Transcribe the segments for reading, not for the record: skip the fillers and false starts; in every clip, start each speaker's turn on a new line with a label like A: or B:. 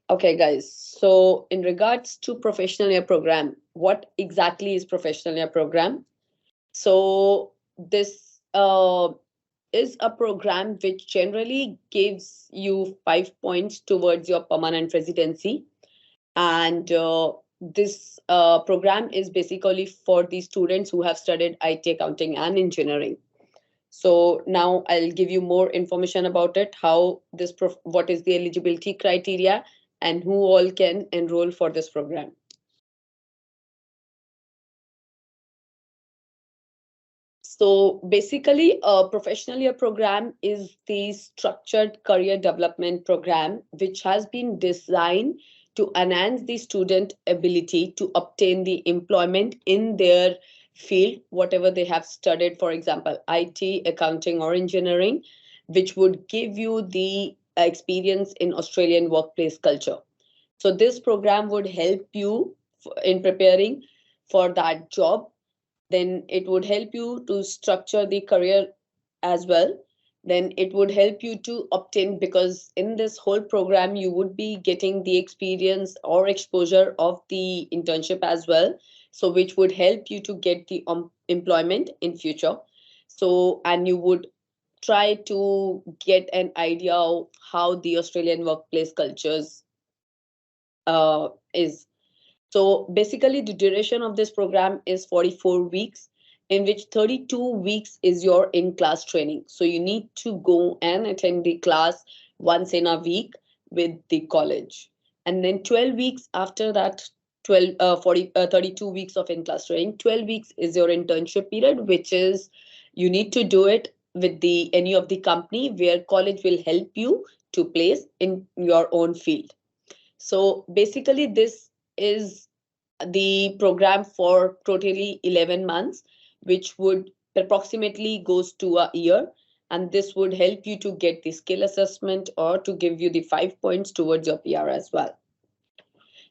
A: Okay, guys. So in regards to professional year program, what exactly is professional year program? So this is a program which generally gives you 5 points towards your permanent residency, and this program is basically for the students who have studied IT, accounting, and engineering. So now I'll give you more information about it, how what is the eligibility criteria and who all can enroll for this program. So basically, a professional year program is the structured career development program which has been designed to enhance the student ability to obtain the employment in their field, whatever they have studied, for example, IT, accounting, or engineering, which would give you the experience in Australian workplace culture. So this program would help you in preparing for that job. Then it would help you to structure the career as well. Then it would help you to obtain, because in this whole program you would be getting the experience or exposure of the internship as well, so which would help you to get the employment in future. So and you would try to get an idea of how the Australian workplace cultures is. So basically, the duration of this program is 44 weeks, in which 32 weeks is your in class training. So you need to go and attend the class once in a week with the college. And then 12 weeks after that, 32 weeks of in class training, 12 weeks is your internship period, which is you need to do it with the any of the company where college will help you to place in your own field. So basically, this is the program for totally 11 months, which would approximately goes to a year. And this would help you to get the skill assessment or to give you the 5 points towards your PR as well.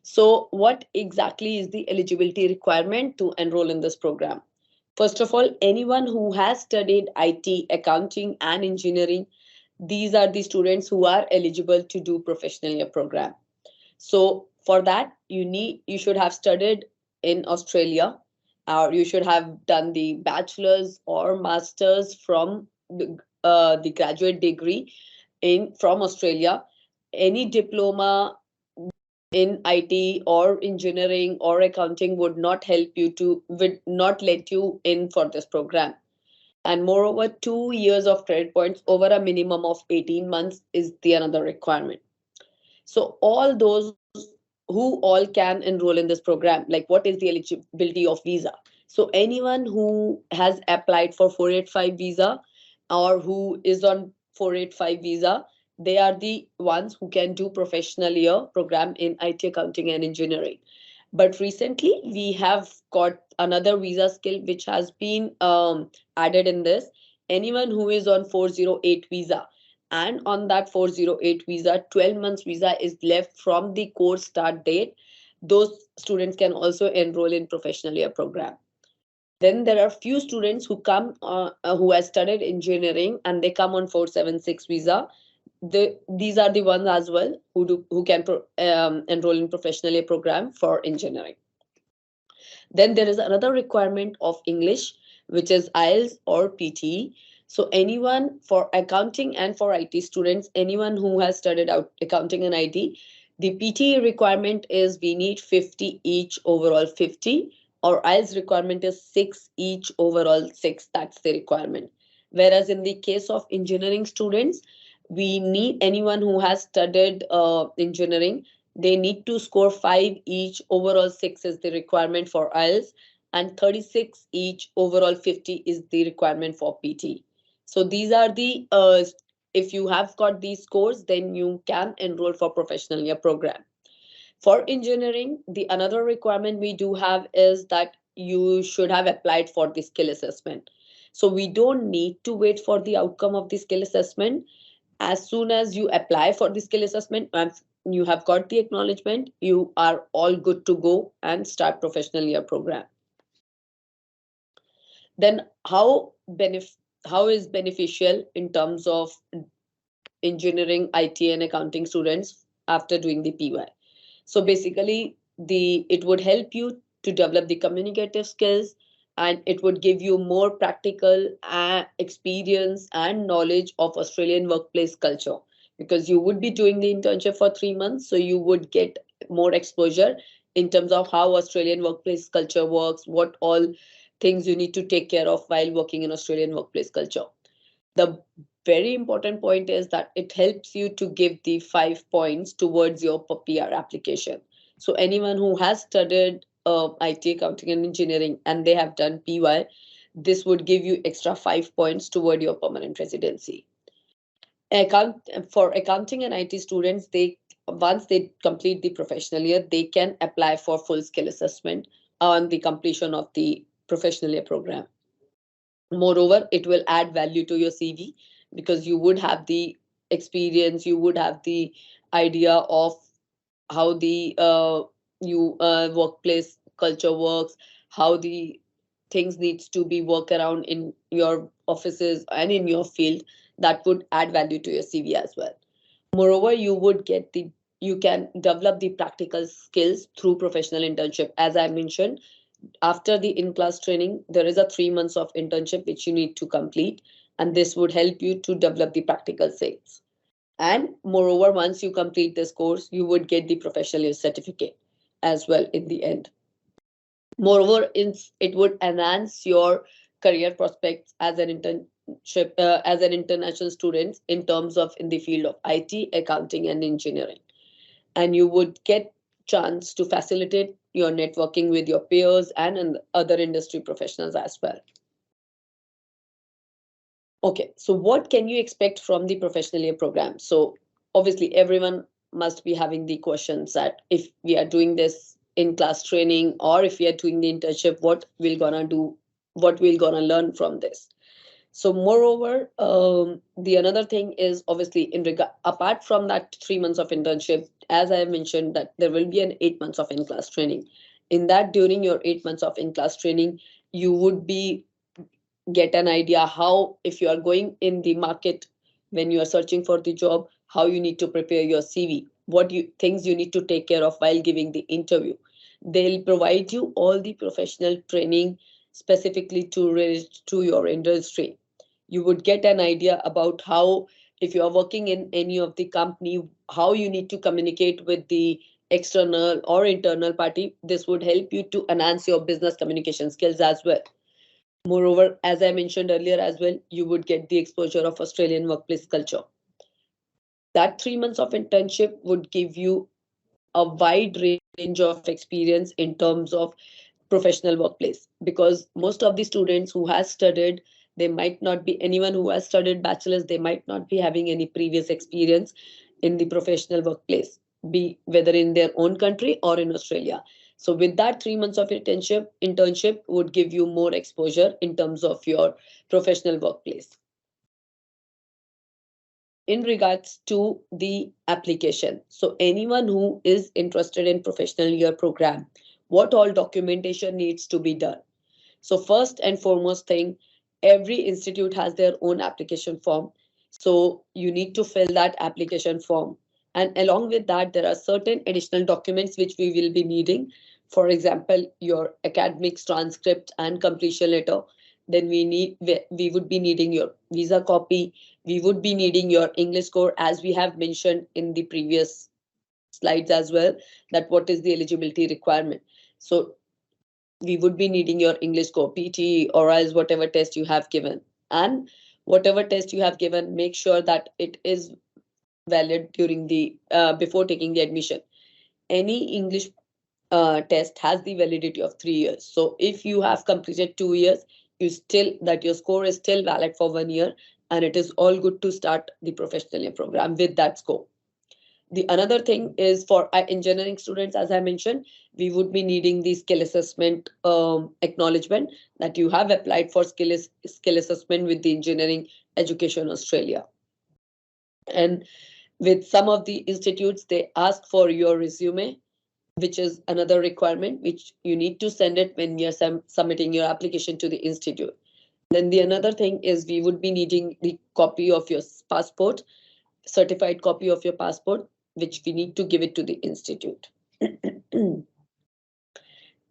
A: So what exactly is the eligibility requirement to enroll in this program? First of all, anyone who has studied IT, accounting, and engineering, these are the students who are eligible to do professional year program. So for that, you should have studied in Australia, or you should have done the bachelor's or master's from the graduate degree in from Australia. Any diploma in IT or engineering or accounting would not let you in for this program. And moreover, 2 years of credit points over a minimum of 18 months is the another requirement. So all those who all can enroll in this program, like what is the eligibility of visa? So anyone who has applied for 485 visa or who is on 485 visa, they are the ones who can do professional year program in IT, accounting, and engineering. But recently we have got another visa skill which has been added in this. Anyone who is on 408 visa, and on that 408 visa 12 months visa is left from the course start date, those students can also enroll in professional year program. Then there are few students who come who has studied engineering and they come on 476 visa. These are the ones as well who can enroll in professional year program for engineering. Then there is another requirement of English, which is IELTS or PT. So anyone for accounting and for IT students, anyone who has studied out accounting and IT, the PT requirement is we need 50 each, overall 50, or IELTS requirement is 6 each, overall 6. That's the requirement. Whereas in the case of engineering students, we need anyone who has studied engineering, they need to score 5 each, overall 6 is the requirement for IELTS, and 36 each, overall 50 is the requirement for PT. So these are the if you have got these scores, then you can enroll for professional year program. For engineering, the another requirement we do have is that you should have applied for the skill assessment. So we don't need to wait for the outcome of the skill assessment. As soon as you apply for the skill assessment and you have got the acknowledgement, you are all good to go and start professional year program. Then how is beneficial in terms of engineering, IT, and accounting students after doing the PY. So basically, it would help you to develop the communicative skills, and it would give you more practical experience and knowledge of Australian workplace culture, because you would be doing the internship for 3 months, so you would get more exposure in terms of how Australian workplace culture works, what all things you need to take care of while working in Australian workplace culture. The very important point is that it helps you to give the 5 points towards your PR application. So anyone who has studied IT, accounting, and engineering, and they have done PY, this would give you extra 5 points toward your permanent residency. For accounting and IT students, they once they complete the professional year, they can apply for full skill assessment on the completion of the professional year program. Moreover, it will add value to your CV, because you would have the experience, you would have the idea of how the workplace culture works, how the things needs to be work around in your offices and in your field. That would add value to your CV as well. Moreover, you can develop the practical skills through professional internship. As I mentioned, after the in-class training, there is a 3 months of internship which you need to complete, and this would help you to develop the practical skills. And moreover, once you complete this course, you would get the professional certificate as well in the end. Moreover, it would enhance your career prospects as an internship, as an international student in terms of in the field of IT, accounting, and engineering. And you would get chance to facilitate your networking with your peers and other industry professionals as well. Okay, so what can you expect from the professional year program? So obviously everyone must be having the questions that if we are doing this in class training or if we are doing the internship, what we're gonna do, what we're gonna learn from this. So moreover, the another thing is obviously apart from that 3 months of internship, as I mentioned, that there will be an 8 months of in-class training. In that, during your 8 months of in-class training, you would be get an idea how, if you are going in the market, when you are searching for the job, how you need to prepare your CV, what things you need to take care of while giving the interview. They'll provide you all the professional training specifically to your industry. You would get an idea about how, if you are working in any of the company, how you need to communicate with the external or internal party. This would help you to enhance your business communication skills as well. Moreover, as I mentioned earlier as well, you would get the exposure of Australian workplace culture. That 3 months of internship would give you a wide range of experience in terms of professional workplace, because most of the students who has studied, they might not be anyone who has studied bachelor's, they might not be having any previous experience in the professional workplace, be whether in their own country or in Australia. So with that 3 months of internship would give you more exposure in terms of your professional workplace. In regards to the application, so anyone who is interested in professional year program, what all documentation needs to be done? So first and foremost thing, every institute has their own application form. So you need to fill that application form. And along with that, there are certain additional documents which we will be needing. For example, your academics transcript and completion letter. Then we would be needing your visa copy. We would be needing your English score, as we have mentioned in the previous slides as well, that what is the eligibility requirement. So we would be needing your English score, PT, or else whatever test you have given. And whatever test you have given, make sure that it is valid during the before taking the admission. Any English test has the validity of 3 years. So if you have completed 2 years, your score is still valid for 1 year, and it is all good to start the professional year program with that score. The another thing is for engineering students, as I mentioned, we would be needing the skill assessment acknowledgement that you have applied for skill assessment with the Engineering Education Australia. And with some of the institutes, they ask for your resume, which is another requirement which you need to send it when you're submitting your application to the institute. Then the another thing is we would be needing the copy of your passport, certified copy of your passport, which we need to give it to the institute.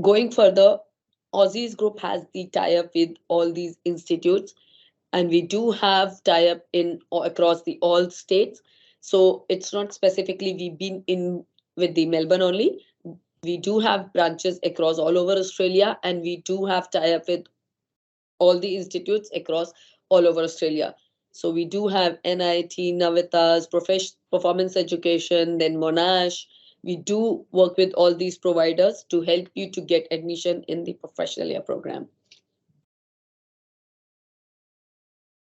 A: Going further, Aussizz Group has the tie-up with all these institutes, and we do have tie-up in across the all states. So it's not specifically we've been in with the Melbourne only. We do have branches across all over Australia, and we do have tie-up with all the institutes across all over Australia. So we do have NIT, Navitas, Performance Education, then Monash. We do work with all these providers to help you to get admission in the professional year program.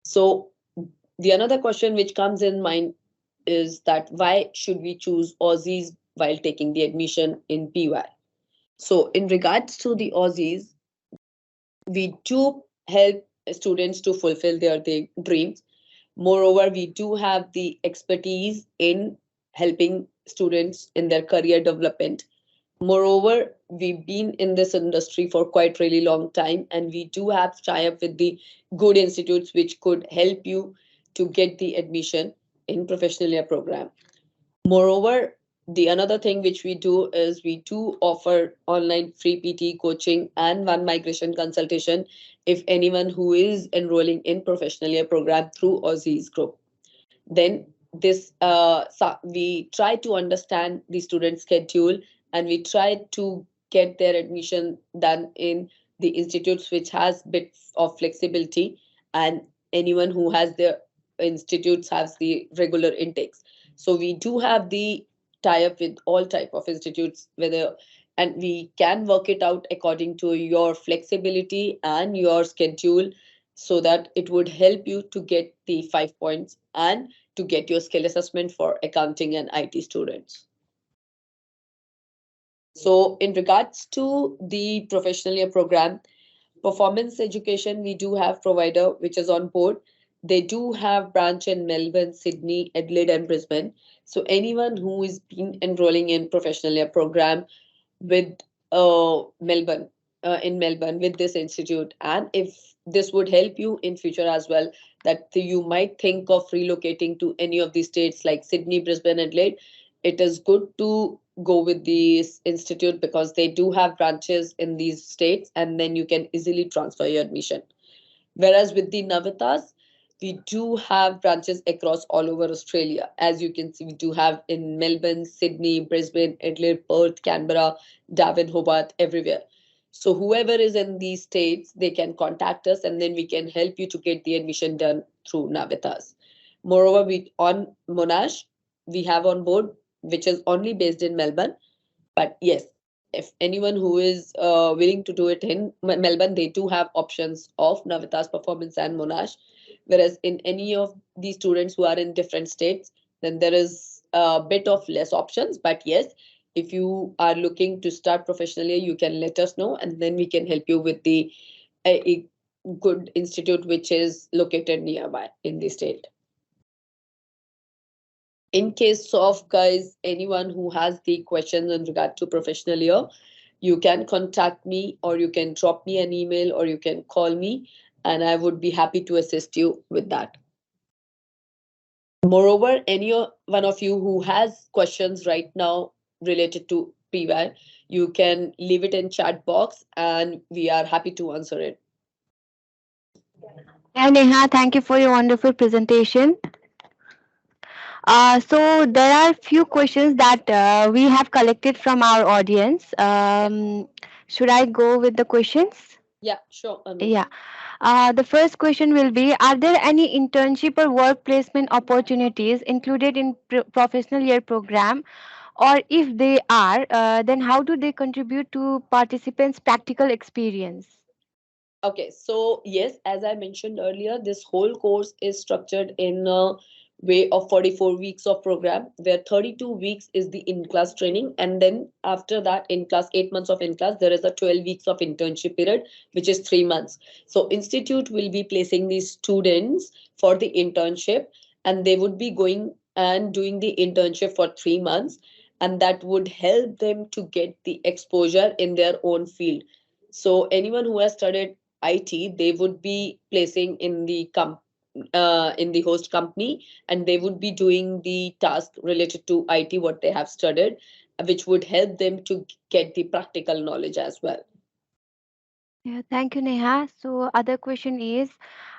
A: So the another question which comes in mind is that why should we choose Aussizz while taking the admission in PY? So in regards to the Aussizz, we do help students to fulfill their dreams. Moreover, we do have the expertise in helping students in their career development. Moreover, we've been in this industry for quite really long time, and we do have tie-up with the good institutes which could help you to get the admission in professional year program. Moreover, the another thing which we do is we do offer online free PT coaching and one migration consultation if anyone who is enrolling in professional year program through Aussizz Group. Then we try to understand the student schedule, and we try to get their admission done in the institutes which has bit of flexibility, and anyone who has their institutes has the regular intakes. So we do have the tie up with all type of institutes, whether, and we can work it out according to your flexibility and your schedule, so that it would help you to get the 5 points and to get your skill assessment for accounting and IT students. So in regards to the professional year program, performance education, we do have provider which is on board. They do have branch in Melbourne, Sydney, Adelaide, and Brisbane. So anyone who is been enrolling in professional year program with Melbourne, in Melbourne with this institute, and if this would help you in future as well, that you might think of relocating to any of these states like Sydney, Brisbane, Adelaide, it is good to go with this institute because they do have branches in these states, and then you can easily transfer your admission. Whereas with the Navitas, we do have branches across all over Australia. As you can see, we do have in Melbourne, Sydney, Brisbane, Adelaide, Perth, Canberra, Darwin, Hobart, everywhere. So whoever is in these states, they can contact us, and then we can help you to get the admission done through Navitas. Moreover, we on Monash, we have on board, which is only based in Melbourne. But yes, if anyone who is willing to do it in Melbourne, they do have options of Navitas Performance and Monash. Whereas in any of these students who are in different states, then there is a bit of less options. But yes, if you are looking to start professionally, you can let us know, and then we can help you with a good institute which is located nearby in the state. In case of guys, anyone who has the questions in regard to professional year, you can contact me, or you can drop me an email, or you can call me, and I would be happy to assist you with that. Moreover, any one of you who has questions right now related to PY, you can leave it in chat box, and we are happy to answer it.
B: Hi Neha, thank you for your wonderful presentation. So there are few questions that we have collected from our audience. Should I go with the questions?
A: Yeah, sure, Anu.
B: Yeah. The first question will be: are there any internship or work placement opportunities included in professional year program? Or if they are, then how do they contribute to participants' practical experience?
A: Okay, so yes, as I mentioned earlier, this whole course is structured in a way of 44 weeks of program, where 32 weeks is the in-class training, and then after that, in class, 8 months of in-class, there is a 12 weeks of internship period, which is 3 months. So institute will be placing these students for the internship, and they would be going and doing the internship for 3 months, and that would help them to get the exposure in their own field. So anyone who has studied IT, they would be placing in the host company, and they would be doing the task related to IT, what they have studied, which would help them to get the practical knowledge as well.
B: Yeah, thank you, Neha. So, other question is,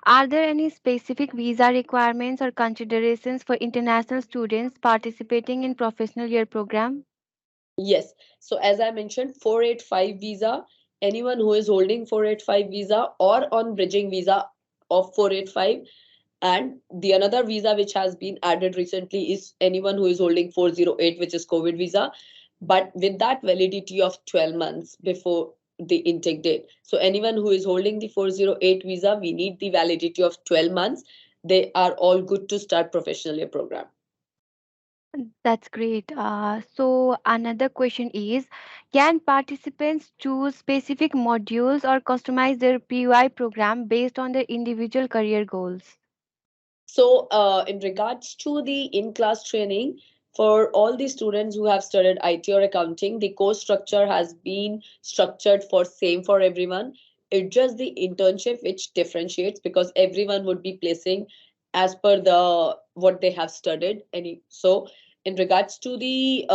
B: are there any specific visa requirements or considerations for international students participating in professional year program?
A: Yes. So as I mentioned, 485 visa, anyone who is holding 485 visa or on bridging visa of 485, and the another visa which has been added recently is anyone who is holding 408, which is COVID visa, but with that validity of 12 months before the intake date. So anyone who is holding the 408 visa, we need the validity of 12 months. They are all good to start professional year program.
B: That's great. So, another question is, can participants choose specific modules or customize their PUI program based on their individual career goals?
A: So, in regards to the in-class training, for all the students who have studied IT or accounting, the course structure has been structured for same for everyone. It's just the internship which differentiates, because everyone would be placing as per the what they have studied. So, in regards to the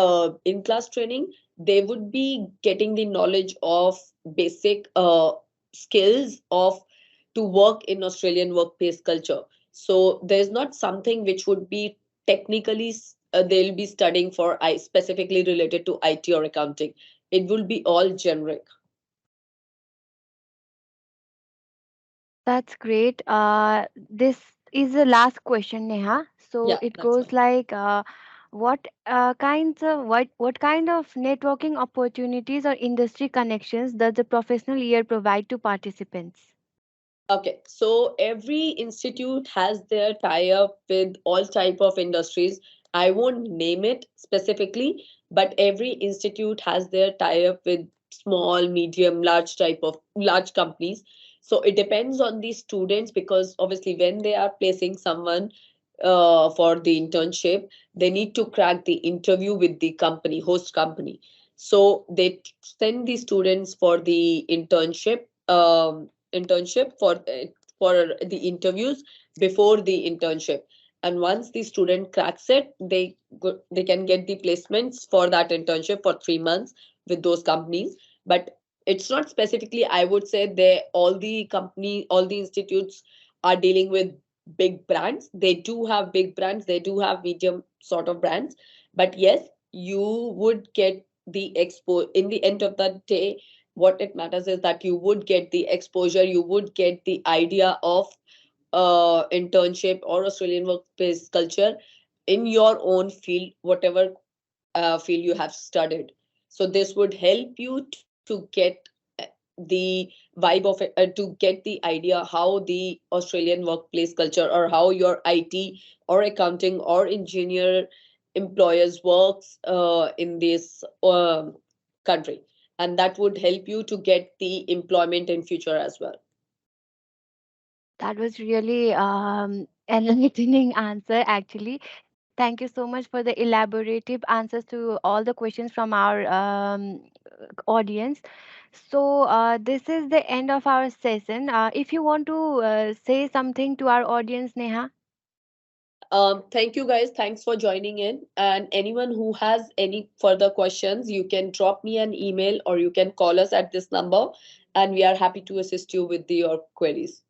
A: in-class training, they would be getting the knowledge of basic skills of to work in Australian workplace culture. So there's not something which would be technically they'll be studying for I specifically related to IT or accounting. It will be all generic.
B: That's great. This is the last question, Neha. So
A: Yeah,
B: it
A: that's
B: goes
A: fine.
B: like, what kind of networking opportunities or industry connections does the professional year provide to participants?
A: Okay, so every institute has their tie-up with all type of industries. I won't name it specifically, but every institute has their tie-up with small, medium, large companies. So it depends on the students, because obviously when they are placing someone for the internship, they need to crack the interview with the company, host company. So they send the students for the internship for the interviews before the internship, and once the student cracks it, they can get the placements for that internship for 3 months with those companies. But it's not specifically, I would say, they all the institutes are dealing with big brands. They do have big brands, they do have medium sort of brands, but yes, you would get the expo in the end of the day. What it matters is that you would get the exposure, you would get the idea of internship or Australian workplace culture in your own field, whatever field you have studied. So this would help you to get the vibe of it, to get the idea how the Australian workplace culture, or how your IT or accounting or engineer employers works in this country, and that would help you to get the employment in future as well.
B: That was really enlightening answer, actually. Thank you so much for the elaborative answers to all the questions from our audience. So, this is the end of our session. If you want to say something to our audience, Neha.
A: Thank you guys. Thanks for joining in. And anyone who has any further questions, you can drop me an email or you can call us at this number, and we are happy to assist you with your queries.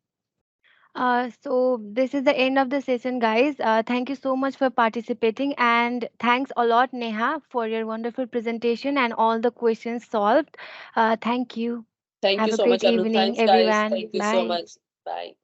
B: So this is the end of the session, guys. Thank you so much for participating, and thanks a lot, Neha, for your wonderful presentation and all the questions solved. Thank you.
A: Thank you
B: Have a
A: so much,
B: great
A: Anu.
B: evening,
A: Thanks, guys.
B: everyone.
A: Thank you so
B: Bye.
A: much. Bye.